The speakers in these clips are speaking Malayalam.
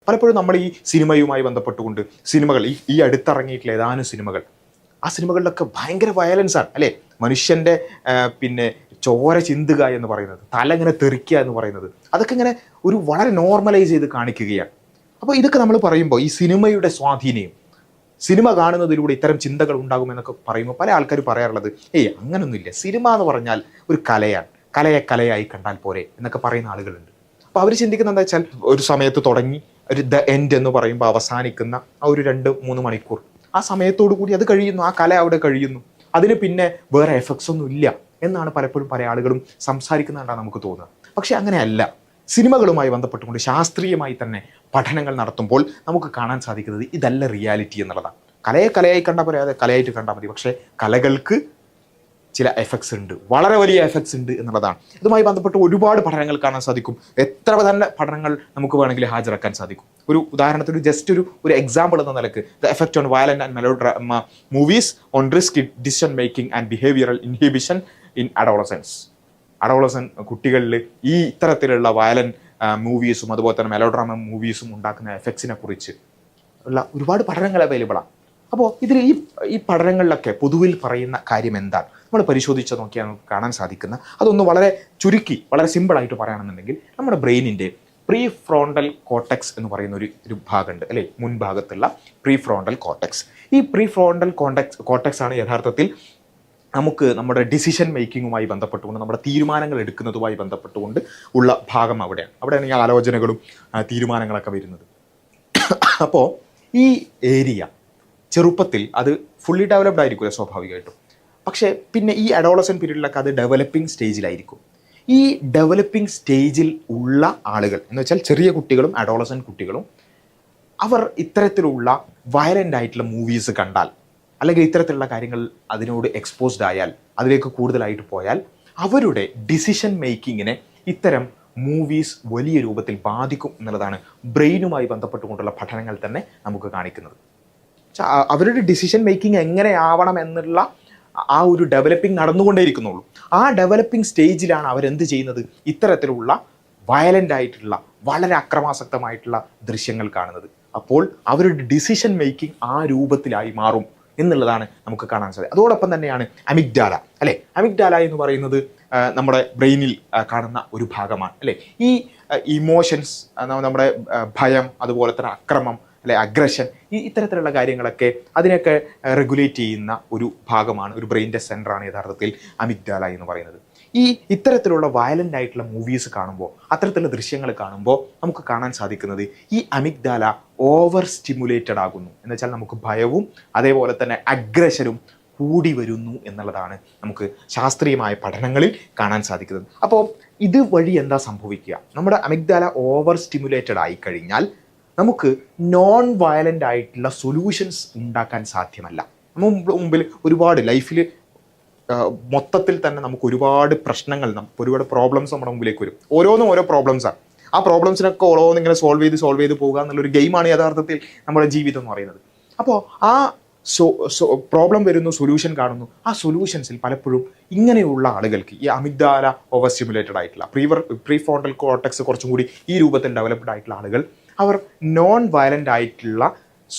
പലപ്പോഴും നമ്മൾ ഈ സിനിമയുമായി ബന്ധപ്പെട്ടുകൊണ്ട് സിനിമകൾ ഈ അടുത്തിറങ്ങിയിട്ടുള്ള ഏതാനും സിനിമകൾ, ആ സിനിമകളിലൊക്കെ ഭയങ്കര വയലൻസ് ആണ് അല്ലേ? മനുഷ്യൻ്റെ പിന്നെ ചോര ചിന്തുക എന്ന് പറയുന്നത്, തല ഇങ്ങനെ തെറിക്കുക എന്ന് പറയുന്നത്, അതൊക്കെ ഇങ്ങനെ ഒരു വളരെ നോർമലൈസ് ചെയ്ത് കാണിക്കുകയാണ്. അപ്പോൾ ഇതൊക്കെ നമ്മൾ പറയുമ്പോൾ ഈ സിനിമയുടെ സ്വാധീനം, സിനിമ കാണുന്നതിലൂടെ ഇത്തരം ചിന്തകൾ ഉണ്ടാകുമെന്നൊക്കെ പറയുമ്പോൾ പല ആൾക്കാർ പറയാറുള്ളത് അങ്ങനൊന്നുമില്ല, സിനിമ എന്ന് പറഞ്ഞാൽ ഒരു കലയാണ്, കലയെ കലയായി കണ്ടാൽ പോരെ എന്നൊക്കെ പറയുന്ന ആളുകളുണ്ട്. അപ്പോൾ അവർ ചിന്തിക്കുന്നത് എന്താ വെച്ചാൽ, ഒരു സമയത്ത് തുടങ്ങി ഒരു ദ എൻഡ് എന്ന് പറയുമ്പോൾ അവസാനിക്കുന്ന ആ ഒരു 2-3 മണിക്കൂർ, ആ സമയത്തോടു കൂടി അത് കഴിയുന്നു, ആ കല അവിടെ കഴിയുന്നു, അതിന് പിന്നെ വേറെ എഫക്ട്സ് ഒന്നും ഇല്ല എന്നാണ് പലപ്പോഴും പല ആളുകളും സംസാരിക്കുന്നതാണ് നമുക്ക് തോന്നുന്നത്. പക്ഷെ അങ്ങനെയല്ല. സിനിമകളുമായി ബന്ധപ്പെട്ടുകൊണ്ട് ശാസ്ത്രീയമായി തന്നെ പഠനങ്ങൾ നടത്തുമ്പോൾ നമുക്ക് കാണാൻ സാധിക്കുന്നത് ഇതല്ല റിയാലിറ്റി എന്നുള്ളതാണ്. കലയെ കലയായി കണ്ടാൽ പറയാതെ കലയായിട്ട് കണ്ടാൽ മതി, പക്ഷേ കലകൾക്ക് ചില എഫക്ട്സ് ഉണ്ട്, വളരെ വലിയ എഫക്ട്സ് ഉണ്ട് എന്നുള്ളതാണ്. ഇതുമായി ബന്ധപ്പെട്ട് ഒരുപാട് പഠനങ്ങൾ കാണാൻ സാധിക്കും. എത്ര തന്നെ പഠനങ്ങൾ നമുക്ക് വേണമെങ്കിൽ ഹാജരാക്കാൻ സാധിക്കും. ഒരു ഉദാഹരണത്തിന് ജസ്റ്റ് ഒരു എക്സാമ്പിൾ എന്ന നിലക്ക്, the effect on violent and melodrama movies on risk decision making and behavioural inhibition in adolescence. കുട്ടികളിൽ ഈ ഇത്തരത്തിലുള്ള വയലന്റ് മൂവീസും അതുപോലെ തന്നെ മെലോഡ്രാമ മൂവീസും ഉണ്ടാക്കുന്ന എഫക്ട്സിനെ കുറിച്ച് ഉള്ള ഒരുപാട് പഠനങ്ങൾ അവൈലബിളാണ്. അപ്പോൾ ഇതിൽ ഈ പഠനങ്ങളിലൊക്കെ പൊതുവിൽ പറയുന്ന കാര്യം എന്താണ് നമ്മൾ പരിശോധിച്ച് നോക്കിയാൽ നമുക്ക് കാണാൻ സാധിക്കുന്ന, അതൊന്ന് വളരെ ചുരുക്കി വളരെ സിമ്പിളായിട്ട് പറയുകയാണെന്നുണ്ടെങ്കിൽ, നമ്മുടെ ബ്രെയിനിൻ്റെ പ്രീ ഫ്രോണ്ടൽ കോർട്ടെക്സ് എന്ന് പറയുന്ന ഒരു ഭാഗമുണ്ട് അല്ലേ, മുൻഭാഗത്തുള്ള പ്രീ ഫ്രോണ്ടൽ കോർട്ടെക്സ്. ഈ പ്രീ ഫ്രോണ്ടൽ കോർട്ടെക്സ് ആണ് യഥാർത്ഥത്തിൽ നമുക്ക് നമ്മുടെ ഡിസിഷൻ മേക്കിങ്ങുമായി ബന്ധപ്പെട്ടുകൊണ്ട്, നമ്മുടെ തീരുമാനങ്ങൾ എടുക്കുന്നതുമായി ബന്ധപ്പെട്ടുകൊണ്ട് ഉള്ള ഭാഗം അവിടെയാണ് ഈ ആലോചനകളും തീരുമാനങ്ങളൊക്കെ വരുന്നത്. അപ്പോൾ ഈ ഏരിയ ചെറുപ്പത്തിൽ അത് ഫുള്ളി ഡെവലപ്ഡ് ആയിരിക്കില്ല സ്വാഭാവികമായിട്ടും. പക്ഷേ പിന്നെ ഈ അഡോളസെൻ്റ് പീരീഡിലൊക്കെ അത് ഡെവലപ്പിംഗ് സ്റ്റേജിലായിരിക്കും. ഈ ഡെവലപ്പിംഗ് സ്റ്റേജിൽ ഉള്ള ആളുകൾ എന്ന് വെച്ചാൽ ചെറിയ കുട്ടികളും അഡോളസെൻ്റ് കുട്ടികളും, അവർ ഇത്തരത്തിലുള്ള വയലൻ്റ് ആയിട്ടുള്ള മൂവീസ് കണ്ടാൽ, അല്ലെങ്കിൽ ഇത്തരത്തിലുള്ള കാര്യങ്ങൾ അതിനോട് എക്സ്പോസ്ഡ് ആയാൽ, അതിലേക്ക് കൂടുതലായിട്ട് പോയാൽ, അവരുടെ ഡിസിഷൻ മേക്കിങ്ങിനെ ഇത്തരം മൂവീസ് വലിയ രൂപത്തിൽ ബാധിക്കും എന്നുള്ളതാണ് ബ്രെയിനുമായി ബന്ധപ്പെട്ടുകൊണ്ടുള്ള പഠനങ്ങൾ തന്നെ നമുക്ക് കാണിക്കുന്നത്. അവരുടെ ഡിസിഷൻ മേക്കിംഗ് എങ്ങനെയാവണം എന്നുള്ള ആ ഒരു ഡെവലപ്പിംഗ് നടന്നുകൊണ്ടേയിരിക്കുന്നുള്ളൂ. ആ ഡെവലപ്പിംഗ് സ്റ്റേജിലാണ് അവരെന്ത് ചെയ്യുന്നത്, ഇത്തരത്തിലുള്ള വയലൻ്റ് ആയിട്ടുള്ള വളരെ അക്രമാസക്തമായിട്ടുള്ള ദൃശ്യങ്ങൾ കാണുന്നത്. അപ്പോൾ അവരുടെ ഡിസിഷൻ മേക്കിംഗ് ആ രൂപത്തിലായി മാറും എന്നുള്ളതാണ് നമുക്ക് കാണാൻ സാധിക്കും. അതോടൊപ്പം തന്നെയാണ് അമിഗ്ഡാല അല്ലേ. അമിഗ്ഡാല എന്ന് പറയുന്നത് നമ്മുടെ ബ്രെയിനിൽ കാണുന്ന ഒരു ഭാഗമാണ് അല്ലേ. ഈ ഇമോഷൻസ്, നമ്മുടെ ഭയം, അതുപോലെ തന്നെ അക്രമം അല്ലെ, അഗ്രഷൻ, ഇത്തരത്തിലുള്ള കാര്യങ്ങളൊക്കെ അതിനൊക്കെ റെഗുലേറ്റ് ചെയ്യുന്ന ഒരു ഭാഗമാണ്, ഒരു ബ്രെയിൻ്റെ സെൻറ്ററാണ് യഥാർത്ഥത്തിൽ അമിഗ്ഡാല എന്ന് പറയുന്നത്. ഇത്തരത്തിലുള്ള വയലൻ്റ് ആയിട്ടുള്ള മൂവീസ് കാണുമ്പോൾ, അത്തരത്തിലുള്ള ദൃശ്യങ്ങൾ കാണുമ്പോൾ നമുക്ക് കാണാൻ സാധിക്കുന്നത് ഈ അമിഗ്ഡാല ഓവർ സ്റ്റിമുലേറ്റഡ് ആകുന്നു എന്ന് വെച്ചാൽ നമുക്ക് ഭയവും അതേപോലെ തന്നെ അഗ്രഷനും കൂടി വരുന്നു എന്നുള്ളതാണ് നമുക്ക് ശാസ്ത്രീയമായ പഠനങ്ങളിൽ കാണാൻ സാധിക്കുന്നത്. അപ്പോൾ ഇത് വഴി എന്താ സംഭവിക്കുക, നമ്മുടെ അമിഗ്ഡാല ഓവർ സ്റ്റിമുലേറ്റഡ് ആയി കഴിഞ്ഞാൽ നമുക്ക് നോൺ വയലൻ്റ് ആയിട്ടുള്ള സൊല്യൂഷൻസ് ഉണ്ടാക്കാൻ സാധ്യമല്ല. മുമ്പിൽ ഒരുപാട് ലൈഫിൽ മൊത്തത്തിൽ തന്നെ നമുക്ക് ഒരുപാട് പ്രശ്നങ്ങൾ, ഒരുപാട് പ്രോബ്ലംസ് നമ്മുടെ മുമ്പിലേക്ക് വരും. ഓരോന്നും ഓരോ പ്രോബ്ലംസാണ്. ആ പ്രോബ്ലംസിനൊക്കെ ഓരോന്നും ഇങ്ങനെ സോൾവ് ചെയ്ത് പോകുക എന്നുള്ളൊരു ഗെയിമാണ് യഥാർത്ഥത്തിൽ നമ്മുടെ ജീവിതം എന്ന് പറയുന്നത്. അപ്പോൾ ആ പ്രോബ്ലം വരുന്നു, സൊല്യൂഷൻ കാണുന്നു. ആ സൊല്യൂഷൻസിൽ പലപ്പോഴും ഇങ്ങനെയുള്ള ആളുകൾക്ക് ഈ അമിഗ്ഡാല ഓവർ സ്റ്റിമുലേറ്റഡ് ആയിട്ടുള്ള പ്രീ ഫ്രോണ്ടൽ കോർട്ടെക്സ് കുറച്ചും കൂടി ഈ രൂപത്തിൽ ഡെവലപ്ഡ് ആയിട്ടുള്ള ആളുകൾ, അവർ നോൺ വയലൻ്റ് ആയിട്ടുള്ള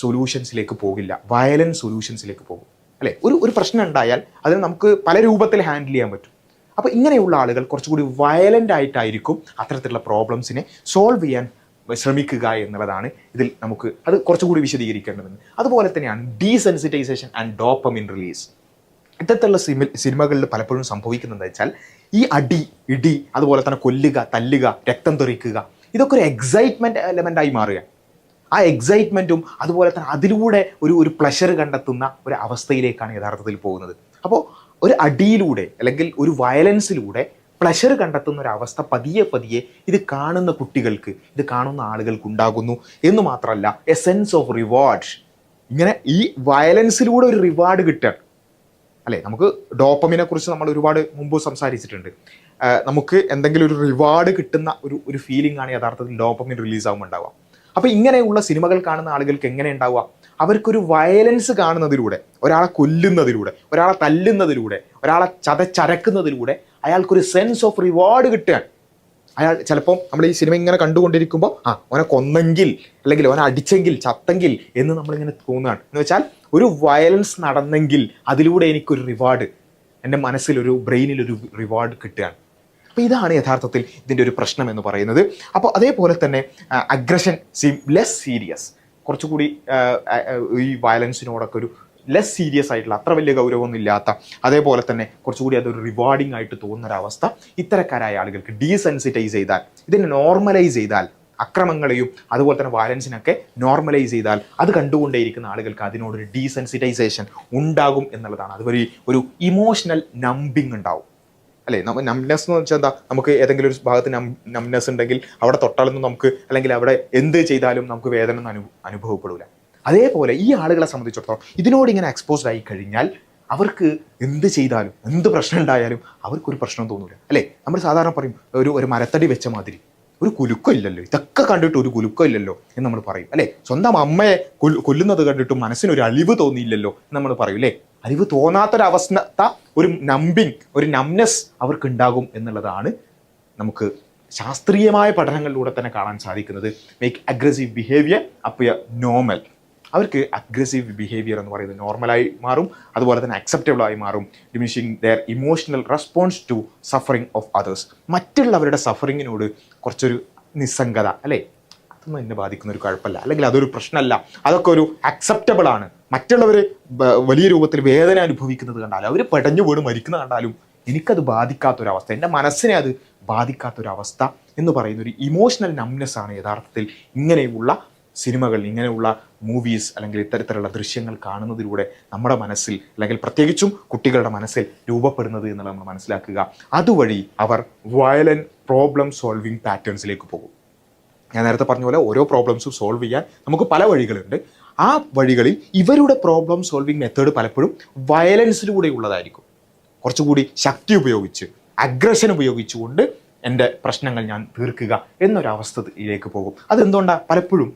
സൊല്യൂഷൻസിലേക്ക് പോകില്ല, വയലൻറ്റ് സൊല്യൂഷൻസിലേക്ക് പോകും അല്ലേ. ഒരു പ്രശ്നം ഉണ്ടായാൽ അതിന് നമുക്ക് പല രൂപത്തിൽ ഹാൻഡിൽ ചെയ്യാൻ പറ്റും. അപ്പോൾ ഇങ്ങനെയുള്ള ആളുകൾ കുറച്ചുകൂടി വയലൻ്റ് ആയിട്ടായിരിക്കും അത്തരത്തിലുള്ള പ്രോബ്ലംസിനെ സോൾവ് ചെയ്യാൻ ശ്രമിക്കുക എന്നുള്ളതാണ് ഇതിൽ നമുക്ക് അത് കുറച്ചുകൂടി വിശദീകരിക്കേണ്ടതുണ്ട്. അതുപോലെ തന്നെയാണ് ഡീസെൻസിറ്റൈസേഷൻ ആൻഡ് ഡോപ്പമിൻ റിലീസ്. ഇത്തരത്തിലുള്ള സിനിമകളിൽ പലപ്പോഴും സംഭവിക്കുന്നത് വെച്ചാൽ ഈ ഇടി, അതുപോലെ തന്നെ കൊല്ലുക, തല്ലുക, രക്തം തെറിക്കുക, ഇതൊക്കെ ഒരു എക്സൈറ്റ്മെൻറ്റ് എലമെൻ്റായി മാറുക. ആ എക്സൈറ്റ്മെൻറ്റും അതുപോലെ തന്നെ അതിലൂടെ ഒരു പ്ലഷർ കണ്ടെത്തുന്ന ഒരു അവസ്ഥയിലേക്കാണ് യഥാർത്ഥത്തിൽ പോകുന്നത്. അപ്പോൾ ഒരു അടിയിലൂടെ അല്ലെങ്കിൽ ഒരു വയലൻസിലൂടെ പ്ലഷർ കണ്ടെത്തുന്ന ഒരു അവസ്ഥ പതിയെ ഇത് കാണുന്ന കുട്ടികൾക്ക്, ഇത് കാണുന്ന ആളുകൾക്ക് ഉണ്ടാകുന്നു എന്ന് മാത്രമല്ല, എ സെൻസ് ഓഫ് റിവാർഡ്. ഇങ്ങനെ ഈ വയലൻസിലൂടെ ഒരു റിവാർഡ് കിട്ടുക അല്ലേ. നമുക്ക് ഡോപ്പമിനെ കുറിച്ച് നമ്മൾ ഒരുപാട് മുമ്പ് സംസാരിച്ചിട്ടുണ്ട്. നമുക്ക് എന്തെങ്കിലും ഒരു റിവാർഡ് കിട്ടുന്ന ഒരു ഫീലിംഗ് ആണ് യഥാർത്ഥത്തിൽ ഡോപ്പമിൻ റിലീസ് ആകുമ്പോൾ ഉണ്ടാവുക. അപ്പോൾ ഇങ്ങനെയുള്ള സിനിമകൾ കാണുന്ന ആളുകൾക്ക് എങ്ങനെ ഉണ്ടാവുക, അവർക്കൊരു വയലൻസ് കാണുന്നതിലൂടെ, ഒരാളെ കൊല്ലുന്നതിലൂടെ, ഒരാളെ തല്ലുന്നതിലൂടെ, ഒരാളെ ചതച്ചരക്കുന്നതിലൂടെ അയാൾക്കൊരു സെൻസ് ഓഫ് റിവാർഡ് കിട്ടുകയാണ്. അയാൾ ചിലപ്പോൾ നമ്മൾ ഈ സിനിമ ഇങ്ങനെ കണ്ടുകൊണ്ടിരിക്കുമ്പോൾ ഓനെ കൊന്നെങ്കിൽ അല്ലെങ്കിൽ ഓനെ അടിച്ചെങ്കിൽ ചത്തെങ്കിൽ എന്ന് നമ്മളിങ്ങനെ തോന്നുകയാണ്. എന്ന് വെച്ചാൽ ഒരു വയലൻസ് നടന്നെങ്കിൽ അതിലൂടെ എനിക്കൊരു റിവാർഡ്, എൻ്റെ മനസ്സിലൊരു ബ്രെയിനിലൊരു റിവാർഡ് കിട്ടുകയാണ്. അപ്പോൾ ഇതാണ് യഥാർത്ഥത്തിൽ ഇതിൻ്റെ ഒരു പ്രശ്നം എന്ന് പറയുന്നത്. അപ്പോൾ അതേപോലെ തന്നെ അഗ്രഷൻ സീം ലെസ് സീരിയസ്, കുറച്ചുകൂടി ഈ വയലൻസിനോടൊക്കെ ഒരു ലെസ് സീരിയസ് ആയിട്ടുള്ള, അത്ര വലിയ ഗൗരവമൊന്നും ഇല്ലാത്ത, അതേപോലെ തന്നെ കുറച്ചുകൂടി അതൊരു റിവാർഡിംഗ് ആയിട്ട് തോന്നുന്നൊരവസ്ഥ ഇത്തരക്കാരായ ആളുകൾക്ക് ഡീസെൻസിറ്റൈസ് ചെയ്താൽ, ഇതിനെ നോർമലൈസ് ചെയ്താൽ, അക്രമങ്ങളെയും അതുപോലെ തന്നെ വയലൻസിനൊക്കെ നോർമലൈസ് ചെയ്താൽ അത് കണ്ടുകൊണ്ടേയിരിക്കുന്ന ആളുകൾക്ക് അതിനോടൊരു ഡീസെൻസിറ്റൈസേഷൻ ഉണ്ടാകും എന്നുള്ളതാണ്. അതുവഴി ഒരു ഇമോഷണൽ നമ്പിങ് ഉണ്ടാവും, അല്ലേ? നംനെസ് എന്ന് വെച്ചാൽ എന്താ, നമുക്ക് ഏതെങ്കിലും ഒരു ഭാഗത്ത് നംനെസ് ഉണ്ടെങ്കിൽ അവിടെ തൊട്ടാലൊന്നും നമുക്ക്, അല്ലെങ്കിൽ അവിടെ എന്ത് ചെയ്താലും നമുക്ക് വേദന ഒന്നും അനുഭവപ്പെടില്ല. അതേപോലെ ഈ ആളുകളെ സംബന്ധിച്ചിടത്തോളം ഇതിനോട് ഇങ്ങനെ എക്സ്പോസ്ഡ് ആയി കഴിഞ്ഞാൽ അവർക്ക് എന്ത് ചെയ്താലും, എന്ത് പ്രശ്നം ഉണ്ടായാലും അവർക്കൊരു പ്രശ്നം തോന്നില്ല, അല്ലേ? നമ്മൾ സാധാരണ പറയും ഒരു മരത്തടി വെച്ച മാതിരി, ഒരു കുലുക്കം ഇല്ലല്ലോ, ഇതൊക്കെ കണ്ടിട്ട് ഒരു കുലുക്കം ഇല്ലല്ലോ എന്ന് നമ്മൾ പറയും, അല്ലേ? സ്വന്തം അമ്മയെ കൊല്ലുന്നത് കണ്ടിട്ടും മനസ്സിനൊരു അലിവ് തോന്നിയില്ലല്ലോ എന്ന് നമ്മൾ പറയും, അല്ലേ? അലിവ് തോന്നാത്തൊരവസ്ഥ, ഒരു നമ്പിങ്, ഒരു നംനെസ് അവർക്ക് ഉണ്ടാകും എന്നുള്ളതാണ് നമുക്ക് ശാസ്ത്രീയമായ പഠനങ്ങളിലൂടെ തന്നെ കാണാൻ സാധിക്കുന്നത്. Make aggressive behaviour appear normal. അവർക്ക് അഗ്രസീവ് ബിഹേവിയർ എന്ന് പറയുന്നത് നോർമലായി മാറും, അതുപോലെ തന്നെ അക്സെപ്റ്റബിളായി മാറും. Diminishing their emotional response to suffering of others. മറ്റുള്ളവരുടെ സഫറിങ്ങിനോട് കുറച്ചൊരു നിസ്സംഗത, അല്ലേ? അതൊന്നും എന്നെ ബാധിക്കുന്ന ഒരു കുഴപ്പമില്ല, അല്ലെങ്കിൽ അതൊരു പ്രശ്നമല്ല, അതൊക്കെ ഒരു അക്സെപ്റ്റബിൾ ആണ്. മറ്റുള്ളവർ വലിയ രൂപത്തിൽ വേദന അനുഭവിക്കുന്നത് കണ്ടാലും, അവർ പെടഞ്ഞു വീണ് മരിക്കുന്നത് കണ്ടാലും എനിക്കത് ബാധിക്കാത്തൊരവസ്ഥ, എൻ്റെ മനസ്സിനെ അത് ബാധിക്കാത്തൊരവസ്ഥ എന്ന് പറയുന്ന ഒരു ഇമോഷണൽ നംനെസ് ആണ് യഥാർത്ഥത്തിൽ ഇങ്ങനെയുള്ള സിനിമകൾ, ഇങ്ങനെയുള്ള മൂവീസ് അല്ലെങ്കിൽ ഇത്തരത്തിലുള്ള ദൃശ്യങ്ങൾ കാണുന്നതിലൂടെ നമ്മുടെ മനസ്സിൽ, അല്ലെങ്കിൽ പ്രത്യേകിച്ചും കുട്ടികളുടെ മനസ്സിൽ രൂപപ്പെടുന്നത് എന്നുള്ളത് നമ്മൾ മനസ്സിലാക്കുക. അതുവഴി അവർ വയലന്റ് പ്രോബ്ലം സോൾവിങ് പാറ്റേൺസിലേക്ക് പോകും. ഞാൻ നേരത്തെ പറഞ്ഞ പോലെ ഓരോ പ്രോബ്ലംസും സോൾവ് ചെയ്യാൻ നമുക്ക് പല വഴികളുണ്ട്. ആ വഴികളിൽ ഇവരുടെ പ്രോബ്ലം സോൾവിങ് മെത്തേഡ് പലപ്പോഴും വയലൻസിലൂടെ ഉള്ളതായിരിക്കും. കുറച്ചുകൂടി ശക്തി ഉപയോഗിച്ച്, അഗ്രഷൻ ഉപയോഗിച്ചുകൊണ്ട് എൻ്റെ പ്രശ്നങ്ങൾ ഞാൻ തീർക്കുക എന്നൊരവസ്ഥയിലേക്ക് പോകും. അതെന്തുകൊണ്ടാണ്? പലപ്പോഴും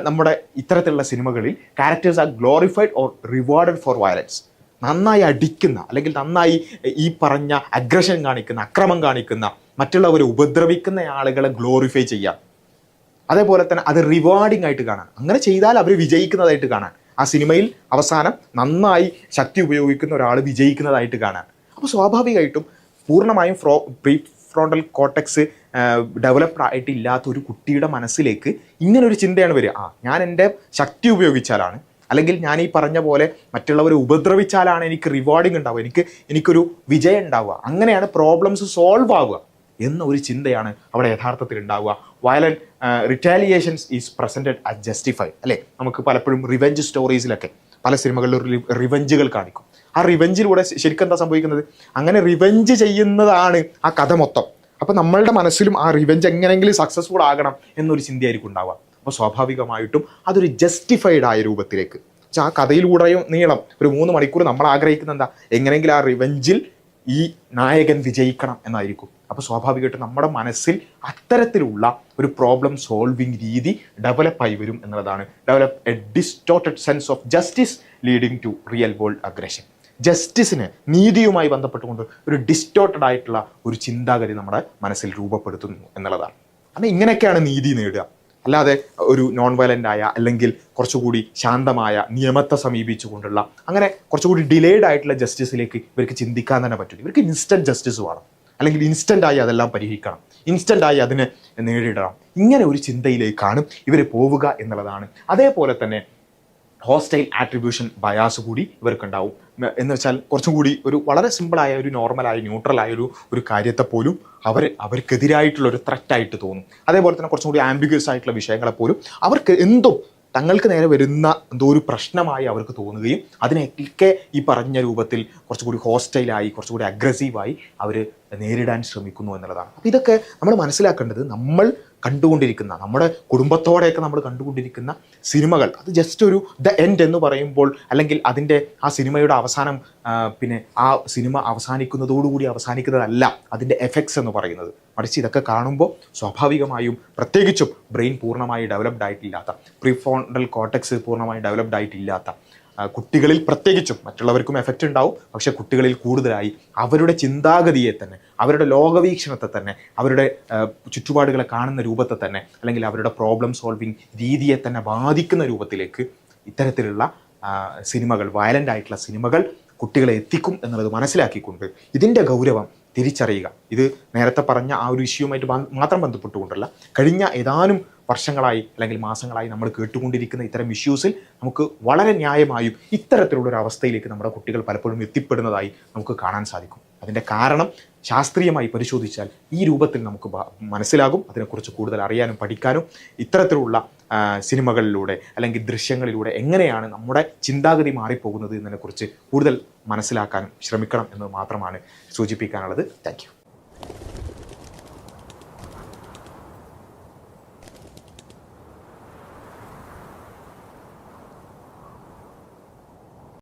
നമ്മുടെ ഇത്തരത്തിലുള്ള സിനിമകളിൽ characters are glorified or rewarded for violence. നന്നായി അടിക്കുന്ന, അല്ലെങ്കിൽ നന്നായി ഈ പറഞ്ഞ അഗ്രഷൻ കാണിക്കുന്ന, അക്രമം കാണിക്കുന്ന, മറ്റുള്ളവരെ ഉപദ്രവിക്കുന്ന ആളുകളെ ഗ്ലോറിഫൈ ചെയ്യാം. അതേപോലെ തന്നെ അത് റിവാർഡിംഗ് ആയിട്ട് കാണാൻ, അങ്ങനെ ചെയ്താൽ അവർ വിജയിക്കുന്നതായിട്ട് കാണാൻ, ആ സിനിമയിൽ അവസാനം നന്നായി ശക്തി ഉപയോഗിക്കുന്ന ഒരാൾ വിജയിക്കുന്നതായിട്ട് കാണാൻ. അപ്പോൾ സ്വാഭാവികമായിട്ടും പൂർണ്ണമായും പ്രീ ഫ്രോണ്ടൽ കോർട്ടെക്സ് ഡെവലപ്ഡ് ആയിട്ടില്ലാത്ത ഒരു കുട്ടിയുടെ മനസ്സിലേക്ക് ഇങ്ങനൊരു ചിന്തയാണ് വരിക. ഞാൻ എൻ്റെ ശക്തി ഉപയോഗിച്ചാലാണ്, അല്ലെങ്കിൽ ഞാൻ ഈ പറഞ്ഞ പോലെ മറ്റുള്ളവരെ ഉപദ്രവിച്ചാലാണ് എനിക്ക് റിവാർഡിങ് ഉണ്ടാവുക, എനിക്കൊരു വിജയം ഉണ്ടാവുക, അങ്ങനെയാണ് പ്രോബ്ലംസ് സോൾവ് ആവുക എന്ന ഒരു ചിന്തയാണ് അവിടെ യഥാർത്ഥത്തിൽ ഉണ്ടാവുക. Violent retaliations is presented as justified, അല്ലേ? നമുക്ക് പലപ്പോഴും റിവെഞ്ച് സ്റ്റോറീസിലൊക്കെ പല സിനിമകളിലും റിവെഞ്ചുകൾ കാണിക്കും. ആ റിവെഞ്ചിലൂടെ ശരിക്കും എന്താ സംഭവിക്കുന്നത്? അങ്ങനെ റിവെഞ്ച് ചെയ്യുന്നതാണ് ആ കഥ മൊത്തം. അപ്പോൾ നമ്മളുടെ മനസ്സിലും ആ റിവെഞ്ച് എങ്ങനെയെങ്കിലും സക്സസ്ഫുൾ ആകണം എന്നൊരു ചിന്തയായിരിക്കും ഉണ്ടാവുക. അപ്പോൾ സ്വാഭാവികമായിട്ടും അതൊരു ജസ്റ്റിഫൈഡ് ആയ രൂപത്തിലേക്ക്, ആ കഥയിലൂടെയും നീളം ഒരു 3 മണിക്കൂർ നമ്മൾ ആഗ്രഹിക്കുന്ന എന്താ, എങ്ങനെയെങ്കിലും ആ റിവെഞ്ചിൽ ഈ നായകൻ വിജയിക്കണം എന്നായിരിക്കും. അപ്പോൾ സ്വാഭാവികമായിട്ടും നമ്മുടെ മനസ്സിൽ അത്തരത്തിലുള്ള ഒരു പ്രോബ്ലം സോൾവിങ് രീതി ഡെവലപ്പായി വരും എന്നുള്ളതാണ്. Develop a distorted sense of justice leading to real world aggression. ജസ്റ്റിസിന്, നീതിയുമായി ബന്ധപ്പെട്ടുകൊണ്ട് ഒരു ഡിസ്റ്റോർട്ടഡ് ആയിട്ടുള്ള ഒരു ചിന്താഗതി നമ്മുടെ മനസ്സിൽ രൂപപ്പെടുത്തുന്നു എന്നുള്ളതാണ്. കാരണം ഇങ്ങനെയൊക്കെയാണ് നീതി നേടുക. അല്ലാതെ ഒരു നോൺ വയലൻ്റ് ആയ, അല്ലെങ്കിൽ കുറച്ചുകൂടി ശാന്തമായ, നിയമത്തെ സമീപിച്ചുകൊണ്ടുള്ള, അങ്ങനെ കുറച്ചുകൂടി ഡിലേഡ് ആയിട്ടുള്ള ജസ്റ്റിസിലേക്ക് ഇവർക്ക് ചിന്തിക്കാൻ തന്നെ പറ്റില്ല. ഇവർക്ക് ഇൻസ്റ്റൻറ്റ് ജസ്റ്റിസ് വേണം, അല്ലെങ്കിൽ ഇൻസ്റ്റൻ്റായി അതെല്ലാം പരിഹരിക്കണം, ഇൻസ്റ്റൻ്റായി അതിനെ നേരിടണം. ഇങ്ങനെ ഒരു ചിന്തയിലേക്കാണ് ഇവർ പോവുക എന്നുള്ളതാണ്. അതേപോലെ തന്നെ ഹോസ്റ്റൈൽ ആട്രിബ്യൂഷൻ ബയാസ് കൂടി ഇവർക്കുണ്ടാവും. എന്ന് വെച്ചാൽ കുറച്ചും കൂടി ഒരു വളരെ സിമ്പിളായ, ഒരു നോർമലായ, ന്യൂട്രലായ ഒരു കാര്യത്തെ പോലും അവർക്കെതിരായിട്ടുള്ള ഒരു ത്രെറ്റായിട്ട് തോന്നും. അതേപോലെ തന്നെ കുറച്ചും കൂടി ആംബിഗ്യസ് ആയിട്ടുള്ള വിഷയങ്ങളെപ്പോലും അവർക്ക് എന്തോ തങ്ങൾക്ക് നേരെ വരുന്ന എന്തോ ഒരു പ്രശ്നമായി അവർക്ക് തോന്നുകയും അതിനെയൊക്കെ ഈ പറഞ്ഞ രൂപത്തിൽ കുറച്ചുകൂടി ഹോസ്റ്റൈലായി, കുറച്ചുകൂടി അഗ്രസീവായി അവർ നേരിടാൻ ശ്രമിക്കുന്നു എന്നുള്ളതാണ്. അപ്പോൾ ഇതൊക്കെ നമ്മൾ മനസ്സിലാക്കേണ്ടത്, നമ്മൾ കണ്ടുകൊണ്ടിരിക്കുന്ന, നമ്മുടെ കുടുംബത്തോടെയൊക്കെ നമ്മൾ കണ്ടുകൊണ്ടിരിക്കുന്ന സിനിമകൾ, അത് ജസ്റ്റ് ഒരു ദ എൻഡ് എന്ന് പറയുമ്പോൾ, അല്ലെങ്കിൽ അതിൻ്റെ ആ സിനിമയുടെ അവസാനം, പിന്നെ ആ സിനിമ അവസാനിക്കുന്നതോടുകൂടി അവസാനിക്കുന്നതല്ല അതിൻ്റെ എഫക്ട്സ് എന്ന് പറയുന്നത്. മറിച്ച് ഇതൊക്കെ കാണുമ്പോൾ സ്വാഭാവികമായും, പ്രത്യേകിച്ചും ബ്രെയിൻ പൂർണ്ണമായി ഡെവലപ്ഡ് ആയിട്ടില്ലാത്ത, പ്രീഫ്രോണ്ടൽ കോർട്ടെക്സ് പൂർണ്ണമായി ഡെവലപ്ഡ് ആയിട്ടില്ലാത്ത, കുട്ടികളിൽ പ്രത്യേകിച്ചും, മറ്റുള്ളവർക്കും എഫക്റ്റ് ഉണ്ടാവും, പക്ഷെ കുട്ടികളിൽ കൂടുതലായി അവരുടെ ചിന്താഗതിയെ തന്നെ, അവരുടെ ലോകവീക്ഷണത്തെ തന്നെ, അവരുടെ ചുറ്റുപാടുകളെ കാണുന്ന രൂപത്തെ തന്നെ, അല്ലെങ്കിൽ അവരുടെ പ്രോബ്ലം സോൾവിങ് രീതിയെ തന്നെ ബാധിക്കുന്ന രൂപത്തിലേക്ക് ഇത്തരത്തിലുള്ള സിനിമകൾ, വയലൻ്റ് ആയിട്ടുള്ള സിനിമകൾ കുട്ടികളെ എത്തിക്കും എന്നുള്ളത് മനസ്സിലാക്കിക്കൊണ്ട് ഇതിൻ്റെ ഗൗരവം തിരിച്ചറിയുക. ഇത് നേരത്തെ പറഞ്ഞ ആ ഒരു ഇഷ്യൂമായിട്ട് മാത്രം ബന്ധപ്പെട്ടുകൊണ്ടല്ല, കഴിഞ്ഞ ഏതാനും വർഷങ്ങളായി അല്ലെങ്കിൽ മാസങ്ങളായി നമ്മൾ കേട്ടുകൊണ്ടിരിക്കുന്ന ഇത്തരം ഇഷ്യൂസിൽ നമുക്ക് വളരെ ന്യായമായും ഇത്തരത്തിലുള്ളൊരു അവസ്ഥയിലേക്ക് നമ്മുടെ കുട്ടികൾ പലപ്പോഴും എത്തിപ്പെടുന്നതായി നമുക്ക് കാണാൻ സാധിക്കും. അതിൻ്റെ കാരണം ശാസ്ത്രീയമായി പരിശോധിച്ചാൽ ഈ രൂപത്തിൽ നമുക്ക് മനസ്സിലാകും. അതിനെക്കുറിച്ച് കൂടുതൽ അറിയാനും പഠിക്കാനും ഇത്തരത്തിലുള്ള സിനിമകളിലൂടെ അല്ലെങ്കിൽ ദൃശ്യങ്ങളിലൂടെ എങ്ങനെയാണ് നമ്മുടെ ചിന്താഗതി മാറിപ്പോകുന്നത് എന്നതിനെക്കുറിച്ച് കൂടുതൽ മനസ്സിലാക്കാനും ശ്രമിക്കണം എന്ന് മാത്രമാണ് സൂചിപ്പിക്കാനുള്ളത്. Thank U.